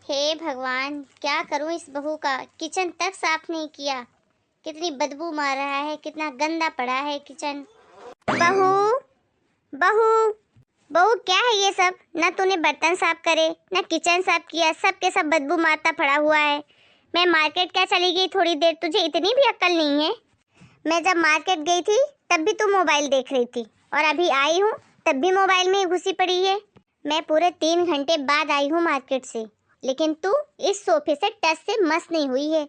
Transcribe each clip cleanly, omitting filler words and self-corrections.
हे भगवान, क्या करूं इस बहू का। किचन तक साफ नहीं किया। कितनी बदबू मार रहा है, कितना गंदा पड़ा है किचन। बहू, बहू, बहू, क्या है ये सब? ना तूने बर्तन साफ करे, ना किचन साफ किया, सब के सब बदबू मारता पड़ा हुआ है। मैं मार्केट क्या चली गई थोड़ी देर, तुझे इतनी भी अक्ल नहीं है? मैं जब मार्केट गई थी तब भी तू मोबाइल देख रही थी, और अभी आई हूँ तब भी मोबाइल में ही घुसी पड़ी है। मैं पूरे 3 घंटे बाद आई हूँ मार्केट से, लेकिन तू इस सोफे से टच से मस नहीं हुई है।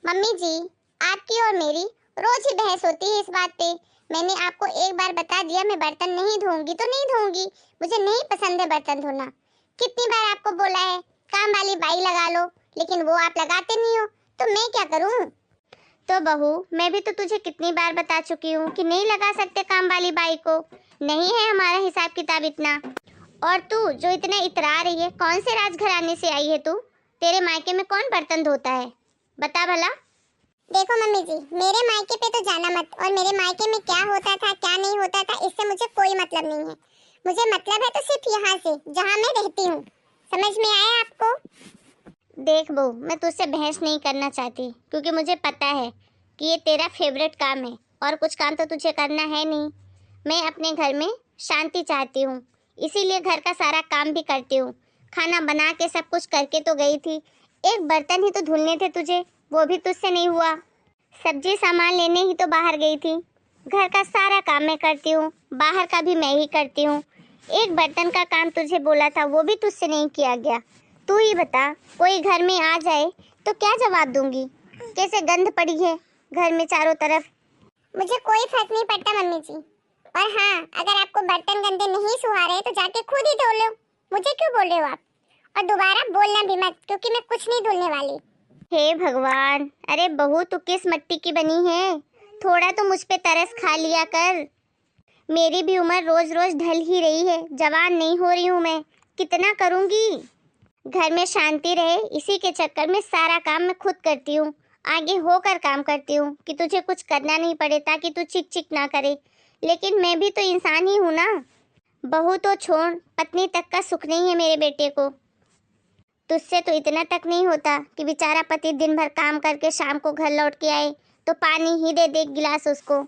मम्मी जी, आपकी और मेरी रोज ही बहस होती है इस बात पे। मैंने आपको एक बार बता दिया, मैं बर्तन नहीं धोऊंगी तो नहीं धोऊंगी। मुझे नहीं पसंद है बर्तन धोना। कितनी बार आपको बोला है काम वाली बाई लगा लो, लेकिन वो आप लगाते नहीं हो, तो मैं क्या करूं? तो बहू, मैं भी तो तुझे कितनी बार बता चुकी हूँ कि नहीं लगा सकते काम वाली बाई को। नहीं है हमारा हिसाब किताब इतना। और तू जो इतना इतरा रही है, कौन से राजघराने से आई है तू? तेरे मायके में कौन बर्तन धोता है, बता भला। देखो मम्मी जी, मेरे मायके पे तो जाना मत, और मेरे मायके में क्या होता था क्या नहीं होता था इससे मुझे कोई मतलब नहीं है। मुझे मतलब है तो सिर्फ यहाँ से, जहाँ मैं रहती हूँ। समझ में आया आपको? देख बहू, मैं तुझसे बहस नहीं करना चाहती, क्योंकि मुझे पता है कि ये तेरा फेवरेट काम है और कुछ काम तो तुझे करना है नहीं। मैं अपने घर में शांति चाहती हूँ, इसीलिए घर का सारा काम भी करती हूँ। खाना बना के सब कुछ करके तो गई थी, एक बर्तन ही तो धुलने थे तुझे, वो भी तुझसे नहीं हुआ। सब्जी सामान लेने ही तो बाहर गई थी। घर का सारा काम मैं करती हूँ, बाहर का भी मैं ही करती हूँ। एक बर्तन का काम तुझे बोला था, वो भी तुझसे नहीं किया गया। तू ही बता, कोई घर में आ जाए तो क्या जवाब दूंगी? कैसे गंध पड़ी है घर में चारों तरफ। मुझे कोई फर्क नहीं पड़ता मम्मी जी। और हाँ, अगर आपको बर्तन गंदे नहीं सुहा रहे तो जाके खुद ही धो लो। मुझे क्यों बोल रहे हो आप? और दोबारा बोलना भी मत, क्योंकि मैं कुछ नहीं धुलने वाली। हे भगवान, अरे बहू, तू किस मिट्टी की बनी है? थोड़ा तो मुझ पे तरस खा लिया कर। मेरी भी उम्र रोज रोज ढल ही रही है, जवान नहीं हो रही हूँ मैं। कितना करूँगी? घर में शांति रहे, इसी के चक्कर में सारा काम मैं खुद करती हूँ। आगे होकर काम करती हूँ कि तुझे कुछ करना नहीं पड़े, ताकि तू चिक चिक ना करे। लेकिन मैं भी तो इंसान ही हूँ ना। बहू तो छोड़, पत्नी तक का सुख नहीं है मेरे बेटे को। तुझसे तो इतना तक नहीं होता कि बेचारा पति दिन भर काम करके शाम को घर लौट के आए तो पानी ही दे दे एक गिलास उसको।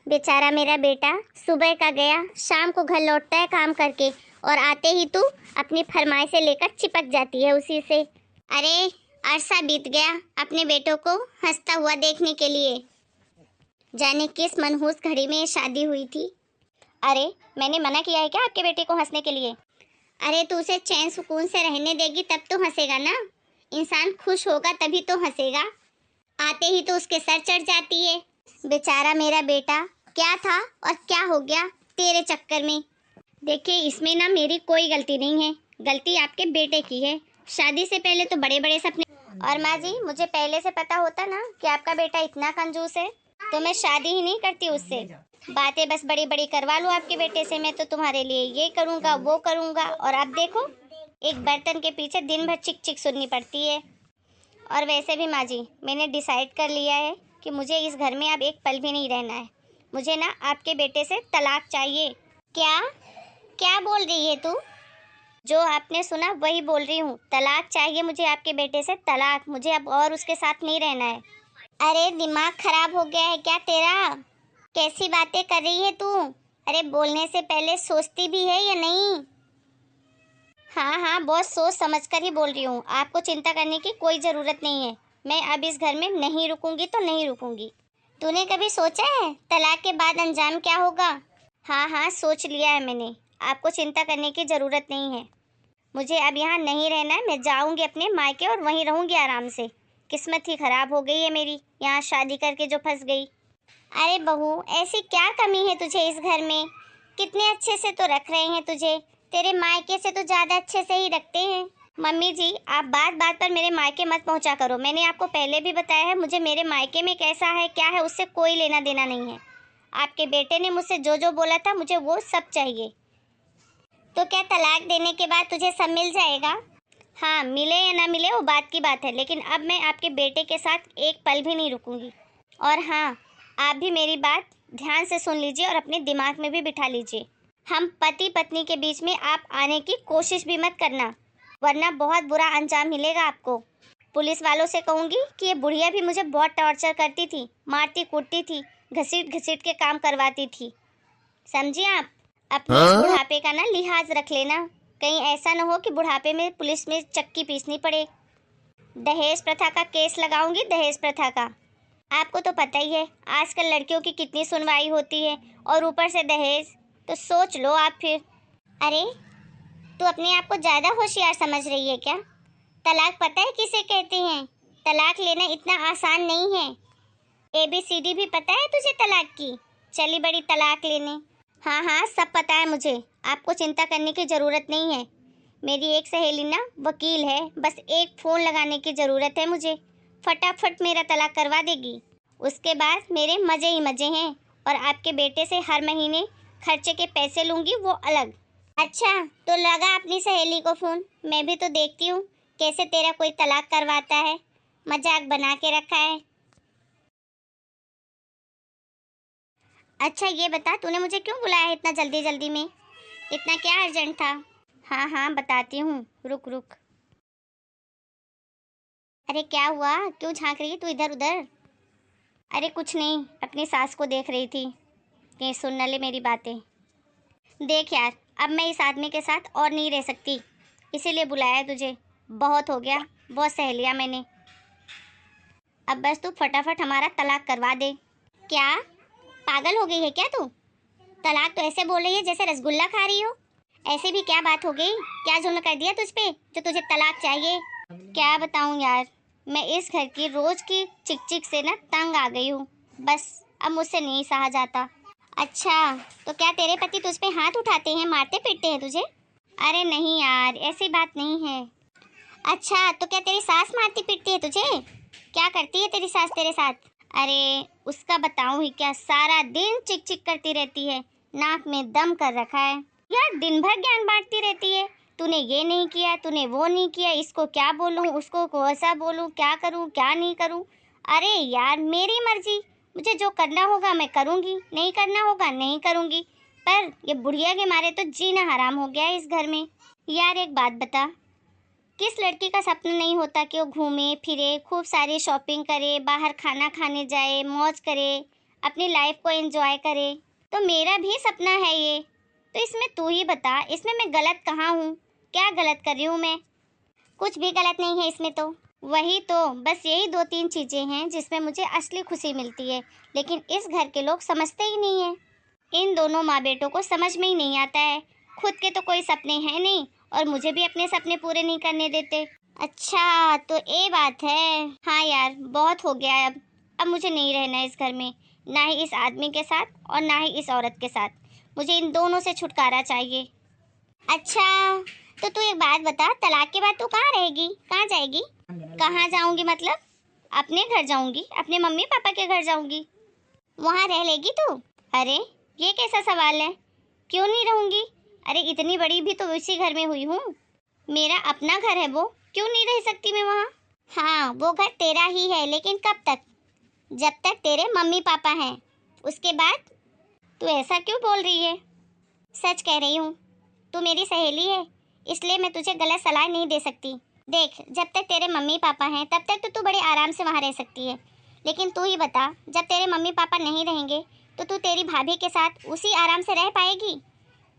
बेचारा मेरा बेटा सुबह का गया, शाम को घर लौटता है काम करके, और आते ही तू अपनी फरमाइशें लेकर चिपक जाती है उसी से। अरे, अरसा बीत गया अपने बेटों को हंसता हुआ देखने के लिए। जाने किस मनहूस घड़ी में ये शादी हुई थी। अरे, मैंने मना किया है क्या आपके बेटे को हंसने के लिए? अरे, तू उसे चैन सुकून से रहने देगी तब तो हंसेगा ना। इंसान खुश होगा तभी तो हंसेगा। आते ही तो उसके सर चढ़ जाती है। बेचारा मेरा बेटा, क्या था और क्या हो गया तेरे चक्कर में। देखिए, इसमें ना मेरी कोई गलती नहीं है, गलती आपके बेटे की है। शादी से पहले तो बड़े बड़े सपने। और माँ जी, मुझे पहले से पता होता ना कि आपका बेटा इतना कंजूस है, तो मैं शादी ही नहीं करती उससे। बातें बस बड़ी बड़ी करवा लूँ आपके बेटे से, मैं तो तुम्हारे लिए ये करूँगा वो करूँगा, और अब देखो एक बर्तन के पीछे दिन भर चिक चिक सुननी पड़ती है। और वैसे भी माँ जी, मैंने डिसाइड कर लिया है कि मुझे इस घर में अब एक पल भी नहीं रहना है। मुझे ना आपके बेटे से तलाक चाहिए। क्या क्या बोल रही है तू? जो आपने सुना वही बोल रही हूँ, तलाक चाहिए मुझे आपके बेटे से, तलाक। मुझे अब और उसके साथ नहीं रहना है। अरे, दिमाग खराब हो गया है क्या तेरा? कैसी बातें कर रही है तू? अरे, बोलने से पहले सोचती भी है या नहीं? हाँ हाँ, बहुत सोच समझ कर ही बोल रही हूँ। आपको चिंता करने की कोई ज़रूरत नहीं है। मैं अब इस घर में नहीं रुकूंगी तो नहीं रुकूंगी। तूने कभी सोचा है तलाक के बाद अंजाम क्या होगा? हाँ हाँ, सोच लिया है मैंने। आपको चिंता करने की ज़रूरत नहीं है। मुझे अब यहाँ नहीं रहना है, मैं जाऊँगी अपने मायके और वहीं रहूँगी आराम से। किस्मत ही ख़राब हो गई है मेरी, यहाँ शादी करके जो फंस गई। अरे बहू, ऐसी क्या कमी है तुझे इस घर में? कितने अच्छे से तो रख रहे हैं तुझे, तेरे मायके से तो ज़्यादा अच्छे से ही रखते हैं। मम्मी जी, आप बात बात पर मेरे मायके मत पहुंचा करो। मैंने आपको पहले भी बताया है, मुझे मेरे मायके में कैसा है क्या है उससे कोई लेना देना नहीं है। आपके बेटे ने मुझसे जो जो बोला था मुझे वो सब चाहिए। तो क्या तलाक देने के बाद तुझे सब मिल जाएगा? हाँ, मिले या ना मिले वो बात की बात है, लेकिन अब मैं आपके बेटे के साथ एक पल भी नहीं रुकूंगी। और हाँ, आप भी मेरी बात ध्यान से सुन लीजिए और अपने दिमाग में भी बिठा लीजिए। हम पति पत्नी के बीच में आप आने की कोशिश भी मत करना। वरना बहुत बुरा अंजाम मिलेगा आपको। पुलिस वालों से कहूँगी कि ये बुढ़िया भी मुझे बहुत टॉर्चर करती थी, मारती कूटती थी, घसीट घसीट के काम करवाती थी। समझिए आप? अपने बुढ़ापे का ना लिहाज रख लेना, कहीं ऐसा ना हो कि बुढ़ापे में पुलिस में चक्की पीसनी पड़े। दहेज प्रथा का केस लगाऊंगी, दहेज प्रथा का। आपको तो पता ही है आजकल लड़कियों की कितनी सुनवाई होती है, और ऊपर से दहेज, तो सोच लो आप फिर। अरे तू अपने आप को ज़्यादा होशियार समझ रही है क्या? तलाक पता है किसे कहते हैं? तलाक लेना इतना आसान नहीं है। ABCD भी पता है तुझे तलाक की? चली बड़ी तलाक लेने। हाँ हाँ, सब पता है मुझे, आपको चिंता करने की ज़रूरत नहीं है। मेरी एक सहेली ना वकील है, बस एक फ़ोन लगाने की ज़रूरत है मुझे, फटाफट मेरा तलाक करवा देगी। उसके बाद मेरे मज़े ही मज़े हैं, और आपके बेटे से हर महीने खर्चे के पैसे लूँगी, वो अलग। अच्छा तो लगा अपनी सहेली को फ़ोन, मैं भी तो देखती हूँ कैसे तेरा कोई तलाक करवाता है। मजाक बना के रखा है। अच्छा ये बता, तूने मुझे क्यों बुलाया है इतना जल्दी जल्दी में? इतना क्या अर्जेंट था? हाँ हाँ बताती हूँ, रुक रुक। अरे क्या हुआ, क्यों झांक रही है तू इधर उधर? अरे कुछ नहीं, अपनी सास को देख रही थी कि सुन न ले मेरी बातें। देख यार, अब मैं इस आदमी के साथ और नहीं रह सकती, इसीलिए बुलाया है तुझे। बहुत हो गया, बहुत सह लिया मैंने। अब बस तू फटाफट हमारा तलाक करवा दे। क्या पागल हो गई है क्या तू? तलाक तो ऐसे बोल रही है जैसे रसगुल्ला खा रही हो। ऐसे भी क्या बात हो गई? क्या जुल्म कर दिया तुझ पे जो तुझे तलाक चाहिए? क्या बताऊं यार, मैं इस घर की रोज की चिक चिक से ना तंग आ गई हूँ। बस अब मुझसे नहीं सहा जाता। अच्छा तो क्या तेरे पति तुझ पे हाथ उठाते हैं, मारते पीटते हैं तुझे? अरे नहीं यार, ऐसी बात नहीं है। अच्छा तो क्या तेरी सास मारती पीटती है तुझे? क्या करती है तेरी सास तेरे साथ? अरे उसका बताऊं ही क्या, सारा दिन चिक चिक करती रहती है, नाक में दम कर रखा है यार, दिन भर ज्ञान बांटती रहती है। तूने ये नहीं किया, तूने वो नहीं किया, इसको क्या बोलूं, उसको कैसा बोलूं, क्या करूं क्या नहीं करूं। अरे यार मेरी मर्जी, मुझे जो करना होगा मैं करूंगी, नहीं करना होगा नहीं करूंगी, पर ये बुढ़िया के मारे तो जीना हराम हो गया है इस घर में। यार एक बात बता, किस लड़की का सपना नहीं होता कि वो घूमे फिरे, खूब सारी शॉपिंग करे, बाहर खाना खाने जाए, मौज करे, अपनी लाइफ को एंजॉय करे। तो मेरा भी सपना है ये, तो इसमें तू ही बता, इसमें मैं गलत कहाँ हूँ? क्या गलत कर रही हूँ मैं? कुछ भी गलत नहीं है इसमें तो। वही तो, बस यही 2-3 चीज़ें हैं जिसमें मुझे असली खुशी मिलती है, लेकिन इस घर के लोग समझते ही नहीं है। इन दोनों माँ बेटों को समझ में ही नहीं आता है, खुद के तो कोई सपने हैं नहीं, और मुझे भी अपने सपने पूरे नहीं करने देते। अच्छा तो ये बात है। हाँ यार बहुत हो गया है, अब मुझे नहीं रहना है इस घर में, ना ही इस आदमी के साथ और ना ही इस औरत के साथ। मुझे इन दोनों से छुटकारा चाहिए। अच्छा तो तू एक बात बता, तलाक के बाद तू कहाँ रहेगी, कहाँ जाएगी? कहाँ जाऊंगी मतलब? अपने घर जाऊंगी, अपने मम्मी पापा के घर जाऊंगी। वहाँ रह लेगी तू? अरे ये कैसा सवाल है, क्यों नहीं रहूंगी? अरे इतनी बड़ी भी तो इसी घर में हुई हूँ, मेरा अपना घर है वो, क्यों नहीं रह सकती मैं वहाँ? हाँ वो घर तेरा ही है, लेकिन कब तक? जब तक तेरे मम्मी पापा हैं, उसके बाद? तू ऐसा क्यों बोल रही है? सच कह रही हूँ, तू मेरी सहेली है, इसलिए मैं तुझे गलत सलाह नहीं दे सकती। देख जब तक तेरे मम्मी पापा हैं तब तक तो तू बड़े आराम से वहाँ रह सकती है, लेकिन तू ही बता, जब तेरे मम्मी पापा नहीं रहेंगे तो तू तेरी भाभी के साथ उसी आराम से रह पाएगी?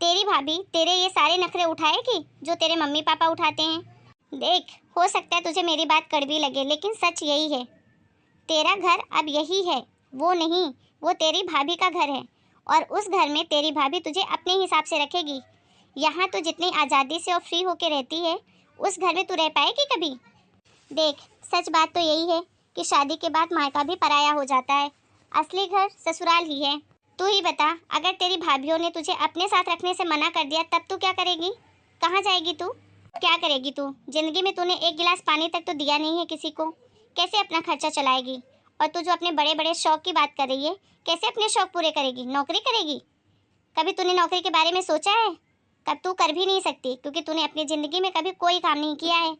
तेरी भाभी तेरे ये सारे नखरे उठाएगी जो तेरे मम्मी पापा उठाते हैं? देख हो सकता है तुझे मेरी बात कड़वी लगे, लेकिन सच यही है, तेरा घर अब यही है, वो नहीं, वो तेरी भाभी का घर है, और उस घर में तेरी भाभी तुझे अपने हिसाब से रखेगी। यहाँ तो जितनी आज़ादी से और फ्री होके रहती है, उस घर में तू रह पाएगी कभी? देख सच बात तो यही है कि शादी के बाद मायका भी पराया हो जाता है, असली घर ससुराल ही है। तू ही बता, अगर तेरी भाभीियों ने तुझे अपने साथ रखने से मना कर दिया तब तू क्या करेगी? कहाँ जाएगी तू? क्या करेगी तू? जिंदगी में तूने एक गिलास पानी तक तो दिया नहीं है किसी को, कैसे अपना खर्चा चलाएगी? और तू जो अपने बड़े बड़े शौक की बात कर रही है, कैसे अपने शौक पूरे करेगी? नौकरी करेगी? कभी तूने नौकरी के बारे में सोचा है? कब तू कर भी नहीं सकती, क्योंकि तूने अपनी ज़िंदगी में कभी कोई काम नहीं किया है।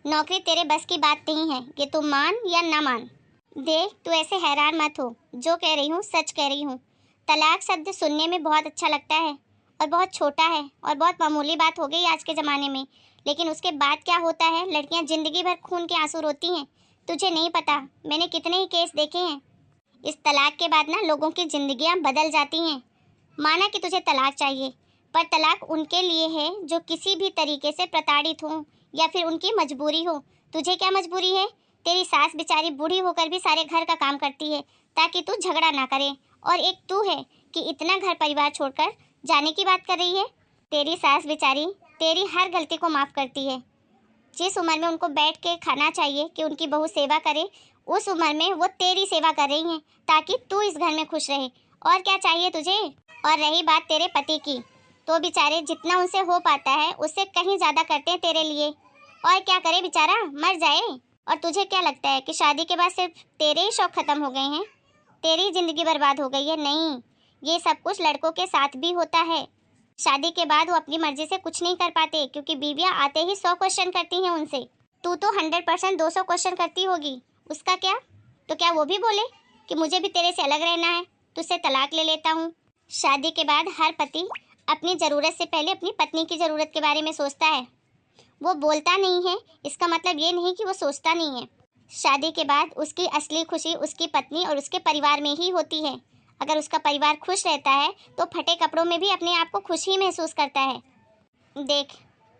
नौकरी तेरे बस की बात नहीं है, ये तू मान या ना मान। देख तू ऐसे हैरान मत हो, जो कह रही हूँ सच कह रही हूँ। तलाक शब्द सुनने में बहुत अच्छा लगता है और बहुत छोटा है और बहुत मामूली बात हो गई आज के ज़माने में, लेकिन उसके बाद क्या होता है, लड़कियां जिंदगी भर खून के आंसू रोती हैं। तुझे नहीं पता, मैंने कितने ही केस देखे हैं। इस तलाक के बाद ना लोगों की जिंदगियां बदल जाती हैं। माना कि तुझे तलाक चाहिए, पर तलाक उनके लिए है जो किसी भी तरीके से प्रताड़ित हो या फिर उनकी मजबूरी हो। तुझे क्या मजबूरी है? तेरी सास बेचारी बूढ़ी होकर भी सारे घर का काम करती है ताकि तू झगड़ा ना करे, और एक तू है कि इतना घर परिवार छोड़कर जाने की बात कर रही है। तेरी सास बेचारी तेरी हर गलती को माफ़ करती है। जिस उम्र में उनको बैठ के खाना चाहिए कि उनकी बहू सेवा करे, उस उम्र में वो तेरी सेवा कर रही हैं ताकि तू इस घर में खुश रहे। और क्या चाहिए तुझे? और रही बात तेरे पति की, तो बेचारे जितना उनसे हो पाता है उससे कहीं ज़्यादा करते हैं तेरे लिए। और क्या करे बेचारा, मर जाए। और तुझे क्या लगता है कि शादी के बाद सिर्फ तेरे ही शौक खत्म हो गए हैं, तेरी ज़िंदगी बर्बाद हो गई है? नहीं, ये सब कुछ लड़कों के साथ भी होता है। शादी के बाद वो अपनी मर्जी से कुछ नहीं कर पाते, क्योंकि बीवियां आते ही 100 क्वेश्चन करती हैं उनसे। तू तो 100% 200 क्वेश्चन करती होगी, उसका क्या? तो क्या वो भी बोले कि मुझे भी तेरे से अलग रहना है, तुझसे तलाक ले लेता हूँ? शादी के बाद हर पति अपनी ज़रूरत से पहले अपनी पत्नी की ज़रूरत के बारे में सोचता है। वो बोलता नहीं है, इसका मतलब ये नहीं कि वो सोचता नहीं है। शादी के बाद उसकी असली खुशी उसकी पत्नी और उसके परिवार में ही होती है। अगर उसका परिवार खुश रहता है तो फटे कपड़ों में भी अपने आप को खुश ही महसूस करता है। देख,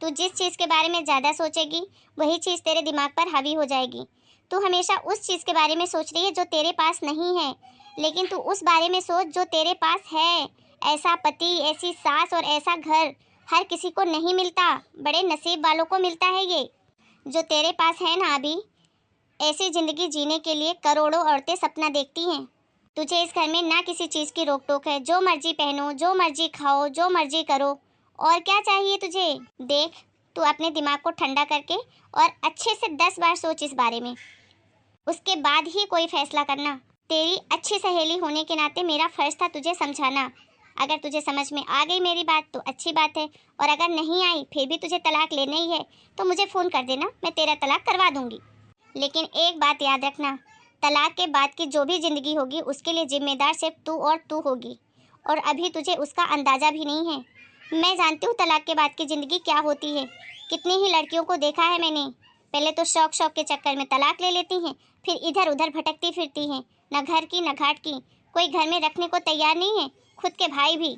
तू जिस चीज़ के बारे में ज़्यादा सोचेगी वही चीज़ तेरे दिमाग पर हावी हो जाएगी। तू हमेशा उस चीज़ के बारे में सोच रही है जो तेरे पास नहीं है, लेकिन तू उस बारे में सोच जो तेरे पास है। ऐसा पति, ऐसी सास और ऐसा घर हर किसी को नहीं मिलता, बड़े नसीब वालों को मिलता है ये जो तेरे पास है ना। अभी ऐसी ज़िंदगी जीने के लिए करोड़ों औरतें सपना देखती हैं। तुझे इस घर में ना किसी चीज़ की रोक टोक है, जो मर्जी पहनो, जो मर्जी खाओ, जो मर्जी करो। और क्या चाहिए तुझे? देख, तू अपने दिमाग को ठंडा करके और अच्छे से 10 बार सोच इस बारे में, उसके बाद ही कोई फैसला करना। तेरी अच्छी सहेली होने के नाते मेरा फ़र्ज़ था तुझे समझाना। अगर तुझे समझ में आ गई मेरी बात तो अच्छी बात है, और अगर नहीं आई फिर भी तुझे तलाक लेना ही है तो मुझे फ़ोन कर देना, मैं तेरा तलाक करवा दूँगी। लेकिन एक बात याद रखना, तलाक के बाद की जो भी ज़िंदगी होगी उसके लिए जिम्मेदार सिर्फ तू और तू होगी, और अभी तुझे उसका अंदाज़ा भी नहीं है। मैं जानती हूँ तलाक के बाद की ज़िंदगी क्या होती है। कितनी ही लड़कियों को देखा है मैंने, पहले तो शौक शौक के चक्कर में तलाक ले लेती हैं, फिर इधर उधर भटकती फिरती हैं, न घर की न घाट की, कोई घर में रखने को तैयार नहीं है, खुद के भाई भी।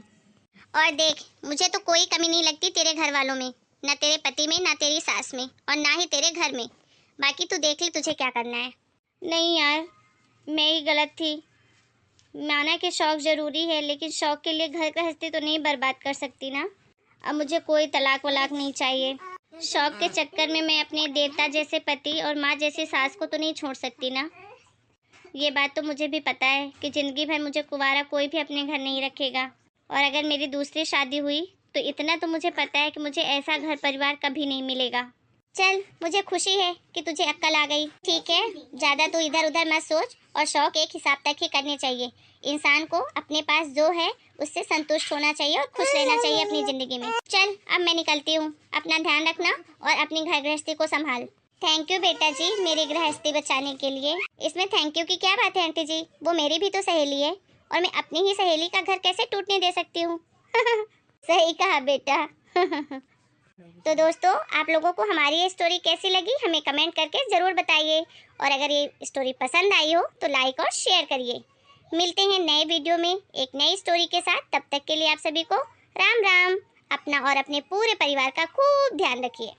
और देख, मुझे तो कोई कमी नहीं लगती तेरे घर वालों में, ना तेरे पति में, ना तेरी सास में, और ना ही तेरे घर में। बाकी तू देख ले तुझे क्या करना है। नहीं यार, मैं ही गलत थी। माना कि शौक़ ज़रूरी है, लेकिन शौक़ के लिए घर गृहस्थी तो नहीं बर्बाद कर सकती ना। अब मुझे कोई तलाक वलाक नहीं चाहिए। शौक़ के चक्कर में मैं अपने देवता जैसे पति और माँ जैसी सास को तो नहीं छोड़ सकती ना। ये बात तो मुझे भी पता है कि ज़िंदगी भर मुझे कुंवारा कोई भी अपने घर नहीं रखेगा, और अगर मेरी दूसरी शादी हुई तो इतना तो मुझे पता है कि मुझे ऐसा घर परिवार कभी नहीं मिलेगा। चल, मुझे खुशी है कि तुझे अक्ल आ गई। ठीक है, ज़्यादा तो इधर उधर मत सोच, और शौक़ एक हिसाब तक ही करने चाहिए। इंसान को अपने पास जो है उससे संतुष्ट होना चाहिए और खुश रहना चाहिए अपनी ज़िंदगी में। चल, अब मैं निकलती हूँ, अपना ध्यान रखना और अपनी घर गृहस्थी को संभाल। थैंक यू बेटा जी, मेरी गृहस्थी बचाने के लिए। इसमें थैंक यू की क्या बात है आंटी जी, वो मेरी भी तो सहेली है, और मैं अपनी ही सहेली का घर कैसे टूटने दे सकती हूँ। सही कहा बेटा। तो दोस्तों, आप लोगों को हमारी ये स्टोरी कैसी लगी हमें कमेंट करके ज़रूर बताइए, और अगर ये स्टोरी पसंद आई हो तो लाइक और शेयर करिए। मिलते हैं नए वीडियो में एक नई स्टोरी के साथ। तब तक के लिए आप सभी को राम राम। अपना और अपने पूरे परिवार का खूब ध्यान रखिए।